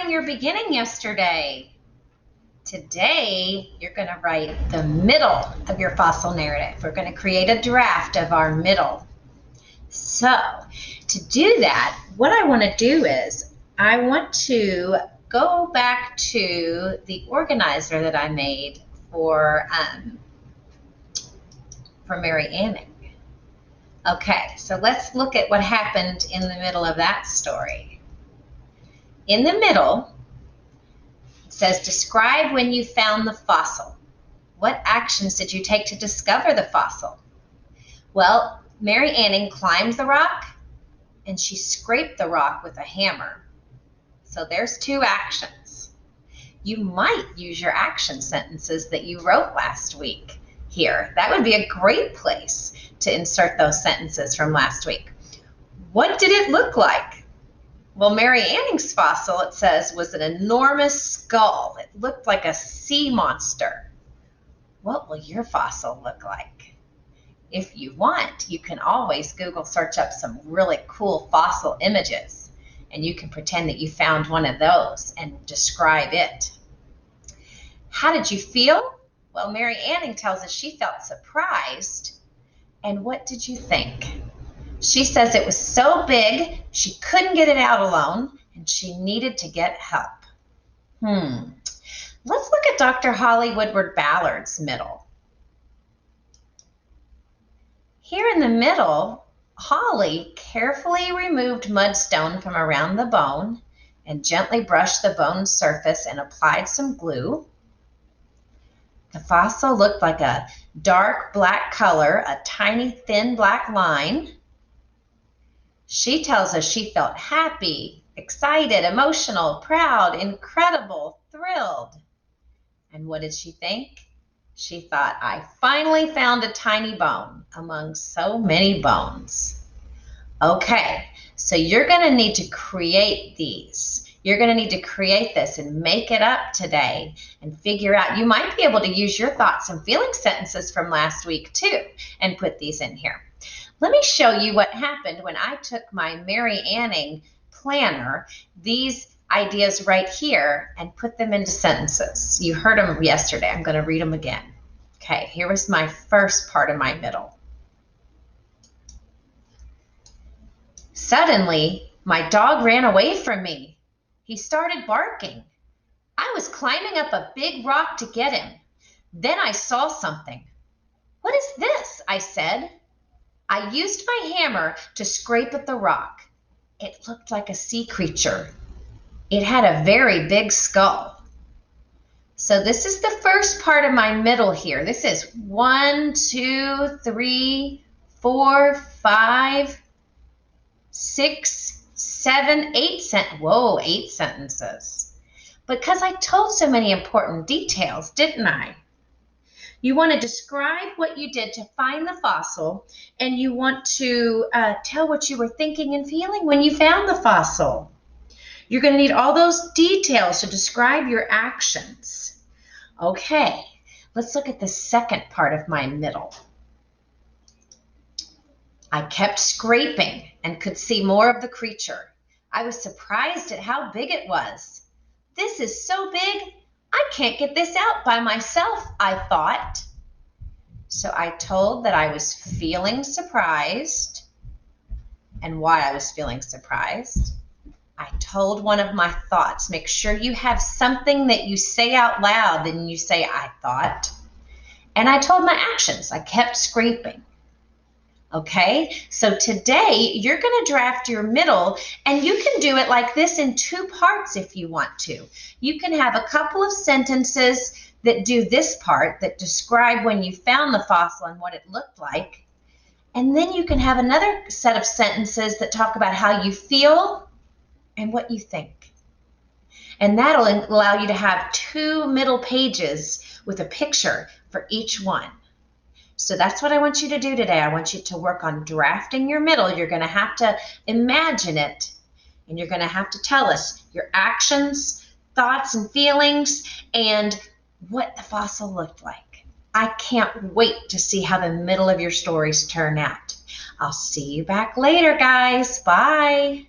writing your beginning yesterday. Today, you're going to write the middle of your fossil narrative. We're going to create a draft of our middle. So, to do that, what I want to do is I want to go back to the organizer that I made for Mary Anning. Okay, so let's look at what happened in the middle of that story. In the middle, it says, describe when you found the fossil. What actions did you take to discover the fossil? Well, Mary Anning climbed the rock and she scraped the rock with a hammer. So there's 2 actions. You might use your action sentences that you wrote last week here. That would be a great place to insert those sentences from last week. What did it look like? Well, Mary Anning's fossil, it says, was an enormous skull. It looked like a sea monster. What will your fossil look like? If you want, you can always Google search up some really cool fossil images, and you can pretend that you found one of those and describe it. How did you feel? Well, Mary Anning tells us she felt surprised. And what did you think? She says it was so big, she couldn't get it out alone, and she needed to get help. Let's look at Dr. Holly Woodward Ballard's middle. Here in the middle, Holly carefully removed mudstone from around the bone and gently brushed the bone's surface and applied some glue. The fossil looked like a dark black color, a tiny thin black line. She tells us she felt happy, excited, emotional, proud, incredible, thrilled. And what did she think? She thought, I finally found a tiny bone among so many bones. Okay, so you're going to need to create these. You're going to need to create this and make it up today and figure out. You might be able to use your thoughts and feeling sentences from last week too and put these in here. Let me show you what happened when I took my Mary Anning planner, these ideas right here, and put them into sentences. You heard them yesterday. I'm going to read them again. Okay, here was my first part of my middle. Suddenly, my dog ran away from me. He started barking. I was climbing up a big rock to get him. Then I saw something. What is this? I said. I used my hammer to scrape at the rock. It looked like a sea creature. It had a very big skull. So this is the first part of my middle here. This is 1, 2, 3, 4, 5, 6, 7, 8 sentences. Because I told so many important details, didn't I? You want to describe what you did to find the fossil, and you want to tell what you were thinking and feeling when you found the fossil. You're going to need all those details to describe your actions. Okay, let's look at the second part of my middle. I kept scraping and could see more of the creature. I was surprised at how big it was. This is so big, I can't get this out by myself, I thought. So I told that I was feeling surprised and why I was feeling surprised. I told one of my thoughts. Make sure you have something that you say out loud, then you say, I thought. And I told my actions. I kept scraping. Okay, so today you're going to draft your middle, and you can do it like this in 2 parts if you want to. You can have a couple of sentences that do this part, that describe when you found the fossil and what it looked like. And then you can have another set of sentences that talk about how you feel and what you think. And that'll allow you to have 2 middle pages with a picture for each one. So that's what I want you to do today. I want you to work on drafting your middle. You're going to have to imagine it, and you're going to have to tell us your actions, thoughts, and feelings, and what the fossil looked like. I can't wait to see how the middle of your stories turn out. I'll see you back later, guys. Bye.